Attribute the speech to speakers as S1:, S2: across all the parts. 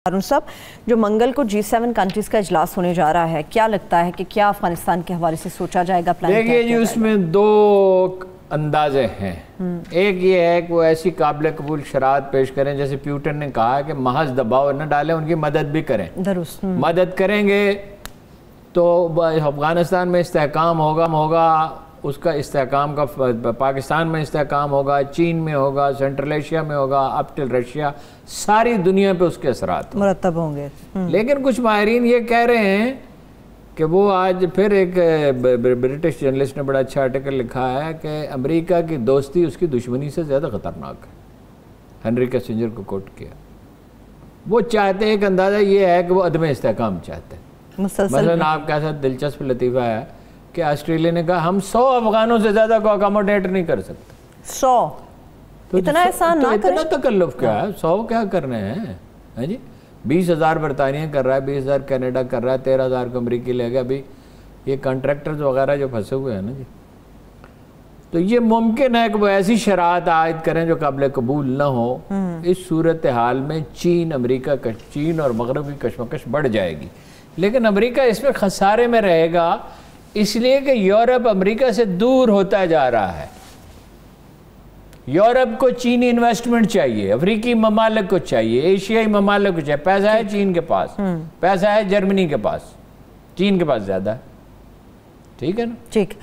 S1: हारून साहब, जो मंगल को G7 कंट्रीज का इजलास होने जा रहा है, क्या लगता है कि क्या अफगानिस्तान के हवाले से सोचा जाएगा? प्लान
S2: देखिए जी, उसमें दो अंदाजे हैं। एक ये है कि वो ऐसी काबिल कबूल शरात पेश करें जैसे प्यूटन ने कहा कि महज दबाव न डालें, उनकी मदद भी करें। मदद करेंगे तो अफगानिस्तान में इस्तेहकाम होगा, उसका इस्तेहकाम का पाकिस्तान में इस्तेहकाम होगा, चीन में होगा, सेंट्रल एशिया में होगा, अप टिल रशिया, सारी दुनिया पे उसके असरात मुरतब होंगे। लेकिन कुछ माहिरीन ये कह रहे हैं कि वो आज फिर एक ब्रिटिश जर्नलिस्ट ने बड़ा अच्छा आर्टिकल लिखा है कि अमेरिका की दोस्ती उसकी दुश्मनी से ज़्यादा ख़तरनाक है। हेनरी किसिंजर को कोट किया। वो चाहते हैं, एक अंदाज़ा ये है कि वो अदम इस्तेहकाम चाहते हैं। मसलन आपके साथ दिलचस्प लतीफ़ा है कि ऑस्ट्रेलिया ने कहा हम 100 अफगानों से ज़्यादा को अकोमोडेट नहीं कर सकते। 100 तो इतना एहसान ना करें। इतना तकल्लुफ़ क्या है? 100 क्या करने हैं जी? 20,000 बरतानिया कर रहा है, 20,000 कनाडा कर रहा है, 13,000 को अमरीकी ले गया। अभी ये कॉन्ट्रैक्टर्स वगैरह जो फंसे हुए हैं ना जी, तो ये मुमकिन है कि वो ऐसी शरात आयद करें जो काबिल कबूल ना हो। इस सूरत हाल में चीन और मगरब की कशमकश बढ़ जाएगी। लेकिन अमेरिका इसमें खसारे में रहेगा, इसलिए कि यूरोप अमेरिका से दूर होता जा रहा है। यूरोप को चीनी इन्वेस्टमेंट चाहिए, अफ्रीकी ममालिक को चाहिए, एशियाई ममालिक को चाहिए। पैसा है चीन के पास, पैसा है जर्मनी के पास, चीन के पास ज़्यादा है। ठीक है ना? ठीक।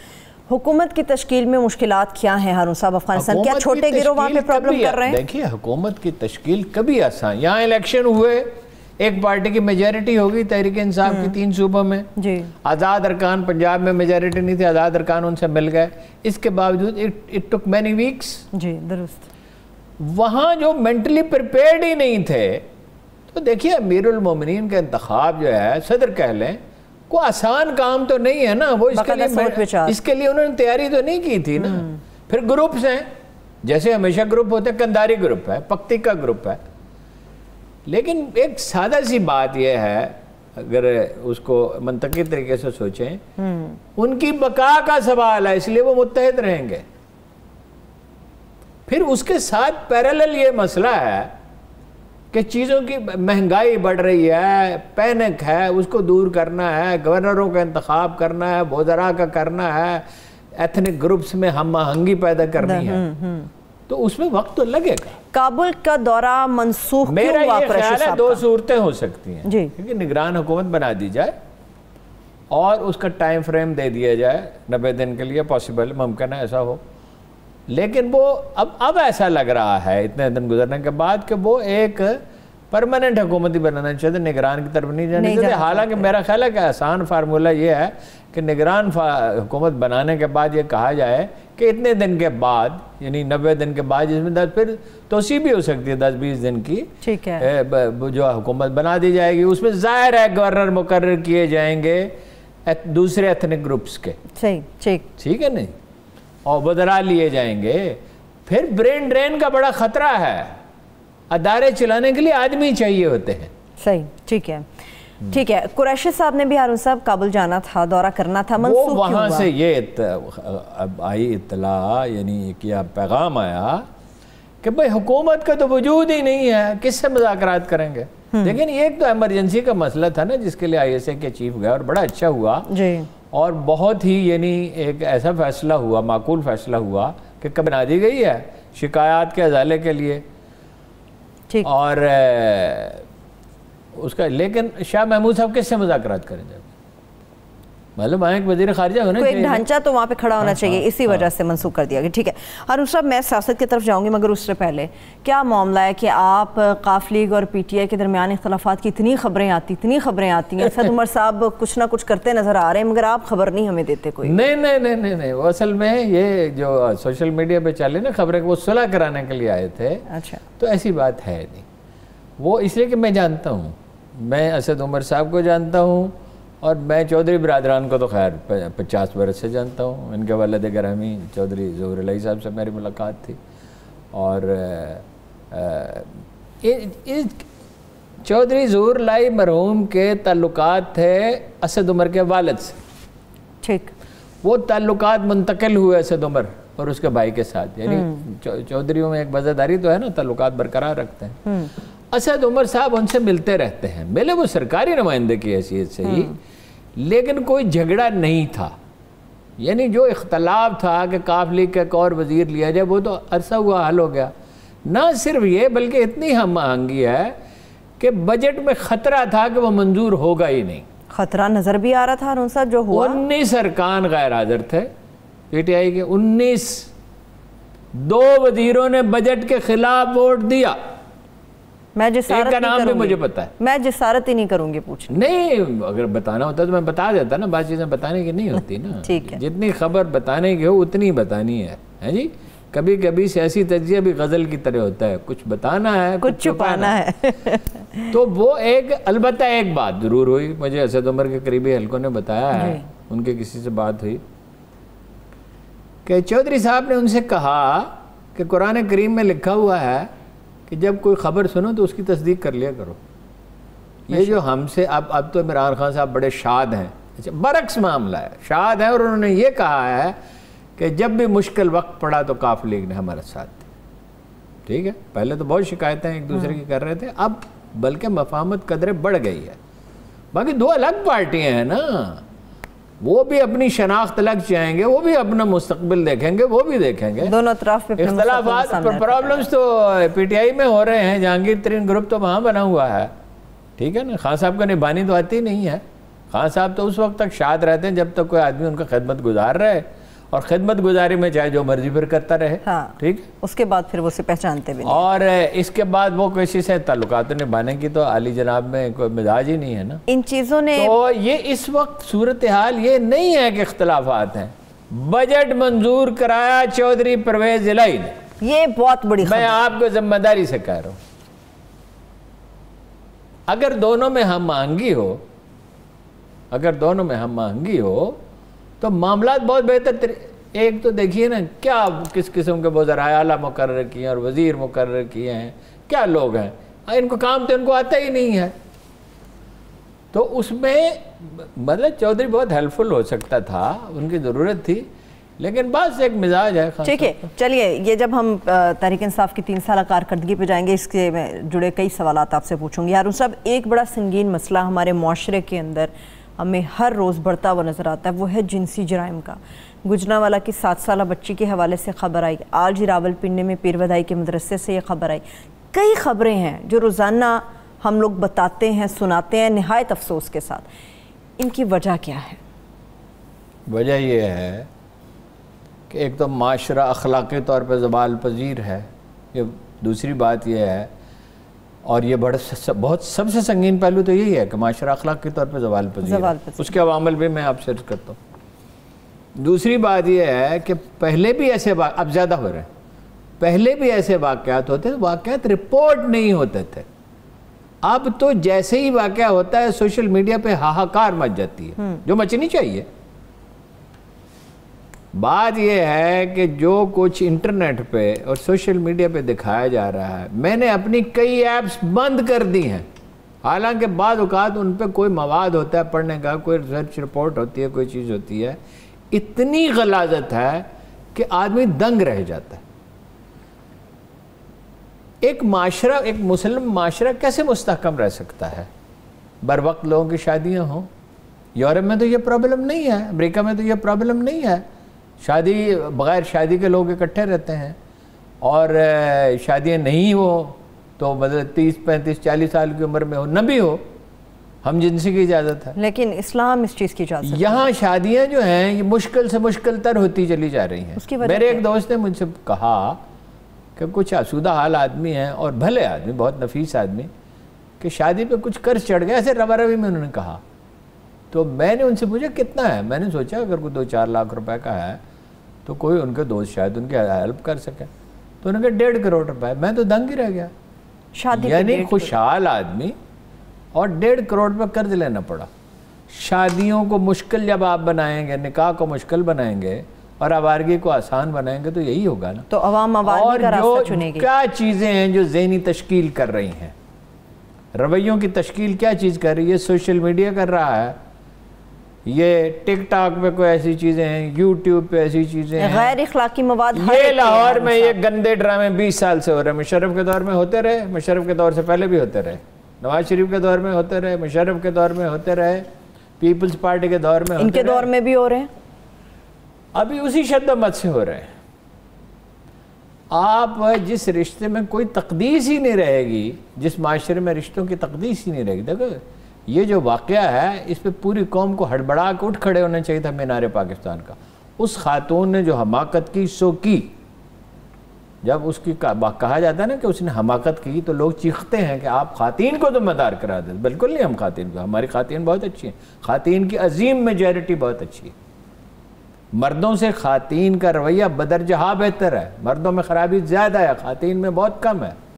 S1: हुकूमत की तश्कील में मुश्किलात क्या हैं हारून साहब? अफगानिस्तान क्या छोटे गिरोह वहाँ पे प्रॉब्लम कर रहे हैं?
S2: देखिए, हुकूमत की तश्कील कभी आसान, यहाँ इलेक्शन हुए, एक पार्टी की मेजॉरिटी होगी तहरीक इंसाफ की 3 सूबों में जी। आज़ाद अरकान, पंजाब में मेजॉरिटी नहीं थी, आज़ाद अरकान उनसे मिल गए। इसके बावजूद इट टुक मैनी वीक्स
S1: जी, दुरुस्त।
S2: वहाँ जो मेंटली प्रिपेयर्ड ही नहीं थे, तो देखिए अमीरुल मोमिनीन का इंतखाब जो है, सदर कह लें, को आसान काम तो नहीं है ना। वो इसके लिए उन्होंने तैयारी तो नहीं की थी ना। फिर ग्रुप्स हैं, जैसे हमेशा ग्रुप होते हैं, कंधारी ग्रुप है, पख्तिका ग्रुप है। लेकिन एक सादा सी बात यह है, अगर उसको मंतकी तरीके से सोचें, उनकी बका का सवाल है, इसलिए वो मुत्तहिद रहेंगे। फिर उसके साथ पैरेलल ये मसला है कि चीज़ों की महंगाई बढ़ रही है, पैनिक है, उसको दूर करना है, गवर्नरों का इंतखाब करना है, वज़रा का करना है, एथनिक ग्रुप्स में हम आहंगी पैदा करनी है, तो उसमें वक्त तो लगेगा।
S1: काबुल का दौरा मंसूख
S2: मेरा ये ख्याल है 2 सूरतें हो सकती हैं जी, क्योंकि निगरान हुकूमत बना दी जाए और उसका टाइम फ्रेम दे दिया जाए 90 दिन के लिए। पॉसिबल, मुमकिन है ऐसा हो। लेकिन वो अब ऐसा लग रहा है इतने दिन गुजरने के बाद कि वो एक परमानेंट हुकूमत ही बनाना चाहिए, निगरान की तरफ नहीं जाना चाहिए। हालांकि मेरा ख्याल है कि आसान फार्मूला ये है कि निगरान हुकूमत बनाने के बाद ये कहा जाए कि इतने दिन के बाद, यानी 90 दिन के बाद, जिसमें 10 फिर तोसी भी हो सकती है 10-20 दिन की, ठीक है, जो हुकूमत बना दी जाएगी। उसमें जाहिर है गवर्नर मुकर्रर किए जाएंगे दूसरे एथनिक ग्रुप्स के, ठीक है नहीं, और वज़रा लिए जाएंगे। फिर ब्रेन ड्रेन का बड़ा ख़तरा है, अदारे चलाने के लिए आदमी चाहिए होते हैं।
S1: सही, ठीक है, ठीक है। कुरैशी साहब ने भी हारून साहब काबुल जाना था, दौरा करना था,
S2: वो वहाँ से ये आई इत्तला, यानी क्या पैगाम आया कि भाई हुकूमत का तो वजूद ही नहीं है, किससे मुज़ाकरात करेंगे। लेकिन एक तो इमरजेंसी का मसला था ना, जिसके लिए ISA के चीफ गए और बड़ा अच्छा हुआ जी। और बहुत ही, यानी एक ऐसा फैसला हुआ, माकूल फैसला हुआ कि कब बना दी गई है शिकायत के अजाले के लिए, और उसका। लेकिन शाह महमूद साहब किससे मुज़ाकरात करेंगे? मतलब वहाँ एक वज़ीर ख़ारिजा होना चाहिए,
S1: एक ढांचा तो वहाँ पे खड़ा होना चाहिए। इसी वजह से मंसूख कर दिया गया। ठीक है हारून साहब, मैं सियासत की तरफ जाऊँगी, मगर उससे पहले क्या मामला है कि आप काफ लीग और PTI के दरमियान इख्तलाफात की इतनी खबरें आती हैं, असद उमर साहब कुछ ना कुछ करते नज़र आ रहे हैं, मगर आप खबर नहीं हमें देते कोई।
S2: नहीं, वो असल में ये जो सोशल मीडिया पर चले ना खबरें, वो सुलह कराने के लिए आए थे। अच्छा, तो ऐसी बात है नहीं। वो इसलिए कि मैं जानता हूँ, मैं असद उमर साहब को जानता हूँ, और मैं चौधरी बिरादरान को तो खैर 50 बरस से जानता हूँ। इनके वालिद गिरामी चौधरी ज़हूर इलाही साहब से मेरी मुलाकात थी, और चौधरी ज़हूर इलाही मरहूम के ताल्लुकात थे असद उमर के वालिद से। ठीक, वो ताल्लुकात मुंतकिल हुए असद उमर और उसके भाई के साथ, यानी चौधरीयों में एक वज़ादारी तो है ना, ताल्लुकात बरकरार रखते हैं। असद उमर साहब उनसे मिलते रहते हैं, मिले वो सरकारी नुमाइंदे की हैसियत से ही, लेकिन कोई झगड़ा नहीं था। यानी जो इख्तलाफ था कि काफ लीग का एक और वजीर लिया जाए, वो तो अरसा हुआ हल हो गया। ना सिर्फ ये, बल्कि इतनी हम आहंगी है कि बजट में ख़तरा था कि वो मंजूर होगा ही नहीं।
S1: खतरा नजर भी आ रहा था हारून साहब, जो हुआ
S2: 19 अरकान गैर हाजिर थे पीटीआई के, 19 दो वजीरों ने बजट के खिलाफ वोट दिया।
S1: मैं जिसारत
S2: का नाम भी मुझे पता है,
S1: मैं जिसारत ही नहीं करूंगी पूछ
S2: नहीं, अगर बताना होता तो मैं बता देता ना, बात चीजें बताने की नहीं होती ना। ठीक है, जितनी खबर बताने की हो उतनी बतानी है जी। कभी कभी सियासी तज्जिया भी गजल की तरह होता है, कुछ बताना है कुछ छुपाना है। तो वो एक, अलबत्ता एक बात जरूर हुई, मुझे असद उमर के करीबी हल्कों ने बताया है, उनके किसी से बात हुई कि चौधरी साहब ने उनसे कहा कि कुरान करीम में लिखा हुआ है कि जब कोई खबर सुनो तो उसकी तस्दीक कर लिया करो। ये जो हमसे अब तो इमरान खान साहब बड़े शाद हैं, अच्छा बरक्स मामला है, शाद है, और उन्होंने ये कहा है कि जब भी मुश्किल वक्त पड़ा तो काफ लीग ने हमारा साथ दिया। ठीक है, पहले तो बहुत शिकायतें एक दूसरे की कर रहे थे, अब बल्कि मफाहमत कदरे बढ़ गई है। बाकी दो अलग पार्टियां हैं ना, वो भी अपनी शनाख्त अलग चाहेंगे, वो भी अपना मुस्तकबिल देखेंगे, वो भी देखेंगे।
S1: दोनों तरफ
S2: इख्तलाफात प्रॉब्लम्स तो पीटीआई में हो रहे हैं, जहांगीर तरीन ग्रुप तो वहाँ बना हुआ है। ठीक है ना, खान साहब का निभानी तो आती नहीं है। खान साहब तो उस वक्त तक शाद रहते हैं जब तक कोई आदमी उनका खिदमत गुजार रहे, और खिदमत गुजारी में चाहे जो मर्जी फिर करता रहे।
S1: हाँ,
S2: ठीक,
S1: उसके बाद फिर वो उसे पहचानते भी नहीं।
S2: और इसके बाद वो किसी से ताल्लुकात निभाने की तो आली जनाब में कोई मिजाज ही नहीं है ना।
S1: इन चीज़ों ने
S2: तो ये इस वक्त सूरत हाल ये नहीं है कि इख्तलाफात हैं। बजट मंजूर कराया चौधरी परवेज जिलाई ने,
S1: ये बहुत बड़ी,
S2: मैं आपको जिम्मेदारी से कह रहा हूं। अगर दोनों में हम आहंगी हो, अगर दोनों में हम आहंगी हो तो मामला बहुत बेहतर। एक तो देखिए ना क्या किस किस्म के वज़राए आला मुकर्रर किए हैं और वज़ीर मुकर्रर किए हैं, क्या लोग हैं, इनको काम तो इनको आता ही नहीं है। तो उसमें मतलब चौधरी बहुत हेल्पफुल हो सकता था, उनकी ज़रूरत थी, लेकिन बस एक मिजाज है।
S1: ठीक है, चलिए, ये जब हम तहरीक इंसाफ की 3 साल कारकर्दगी पे जाएंगे, इसके जुड़े कई सवाल आपसे पूछूंगी। हारून साहब, एक बड़ा संगीन मसला हमारे माशरे के अंदर हमें हर रोज़ बढ़ता हुआ नज़र आता है, वो है जिनसी जराइम का। गुजरांवाला की 7 साल बच्ची के हवाले से खबर आई, आज ही रावलपिंडी में पीरवदाई के मदरसे से ये खबर आई। कई खबरें हैं जो रोज़ाना हम लोग बताते हैं, सुनाते हैं, नहायत अफसोस के साथ। इनकी वजह क्या है?
S2: वजह यह है कि एक तो माशरा अखलाक़ी तौर पर ज़वाल पजीर है, ये दूसरी बात यह है, और ये बहुत सबसे संगीन पहलू तो यही है कि माशरा अखलाक के तौर पर ज़वाल पजीर है। उसके अवामल भी मैं आपसे अर्ज़ करता हूँ। दूसरी बात यह है कि पहले भी ऐसे अब ज़्यादा हो रहे हैं, पहले भी ऐसे वाक़यात होते थे, वाक़यात रिपोर्ट नहीं होते थे। अब तो जैसे ही वाक़या होता है सोशल मीडिया पे हाहाकार मच जाती है, जो मचनी चाहिए। बात यह है कि जो कुछ इंटरनेट पे और सोशल मीडिया पे दिखाया जा रहा है, मैंने अपनी कई ऐप्स बंद कर दी हैं, हालांकि बाद औक़ात उन पे कोई मवाद होता है पढ़ने का, कोई रिसर्च रिपोर्ट होती है, कोई चीज़ होती है। इतनी गलाजत है कि आदमी दंग रह जाता है। एक माशरा, एक मुस्लिम माशरा कैसे मुस्तहकम रह सकता है? बर वक्त लोगों की शादियाँ हों। यूरोप में तो ये प्रॉब्लम नहीं है, अमेरिका में तो ये प्रॉब्लम नहीं है, शादी बग़ैर शादी के लोग इकट्ठे रहते हैं, और शादियाँ नहीं हो तो मतलब 30, 35, 40 साल की उम्र में हो, न भी हो, हम जिनसी की इजाज़त है।
S1: लेकिन इस्लाम इस चीज़ की इजाज़त,
S2: यहाँ शादियाँ जो हैं ये मुश्किल से मुश्किल तर होती चली जा रही हैं। मेरे एक दोस्त ने मुझसे कहा कि कुछ आसूदा हाल आदमी हैं और भले आदमी, बहुत नफीस आदमी, कि शादी पे कुछ कर्ज चढ़ गया, ऐसे रवा रवी में उन्होंने कहा। तो मैंने उनसे पूछा कितना है, मैंने सोचा अगर कोई 2-4 लाख रुपए का है तो कोई उनके दोस्त शायद उनकी हेल्प कर सके। तो उन्होंने कहा 1.5 करोड़ रुपए। मैं तो दंग ही रह गया। शादी यानी खुशहाल आदमी और 1.5 करोड़ रुपये कर्ज लेना पड़ा। शादियों को मुश्किल जब आप बनाएंगे, निकाह को मुश्किल बनाएंगे और आवारगी को आसान बनाएंगे तो यही होगा ना।
S1: तो अवाम आवारगी का रास्ता चुनेगी।
S2: क्या चीज़ें हैं जो ज़हनी तश्कील कर रही हैं, रवैयों की तश्कील क्या चीज़ कर रही है? सोशल मीडिया कर रहा है, ये टिकटॉक पे कोई ऐसी चीज़ें हैं, यूट्यूब पे ऐसी चीज़ें हैं,
S1: गैर इखलाकी मवाद।
S2: ये लाहौर में ये गंदे ड्रामे 20 साल से हो रहे हैं। मुशर्रफ के दौर में होते रहे, मुशर्रफ के दौर से पहले भी होते रहे, नवाज शरीफ के दौर में होते रहे, मुशर्रफ के दौर में होते रहे, पीपल्स पार्टी के दौर में,
S1: इनके दौर में भी हो रहे हैं,
S2: अभी उसी शद्दमत से हो रहे हैं। आप जिस रिश्ते में कोई तकदीस ही नहीं रहेगी, जिस माशरे में रिश्तों की तकदीस ही नहीं रहेगी, देखो ये जो वाक़या है इस पर पूरी कौम को हड़बड़ा के उठ खड़े होना चाहिए था मीनार पाकिस्तान का। उस खातून ने जो हमाकत की सो की। जब उसकी कहा जाता है ना कि उसने हमाकत की तो लोग चीखते हैं कि आप खातीन को ज़िम्मेदार करा देते। बिल्कुल नहीं, हम खातीन को, हमारी खातीन बहुत अच्छी हैं, खातीन की अजीम मेजॉरिटी बहुत अच्छी है। मर्दों से खातीन का रवैया बदरजहा बेहतर है, मर्दों में खराबी ज़्यादा है, खातीन में बहुत कम है।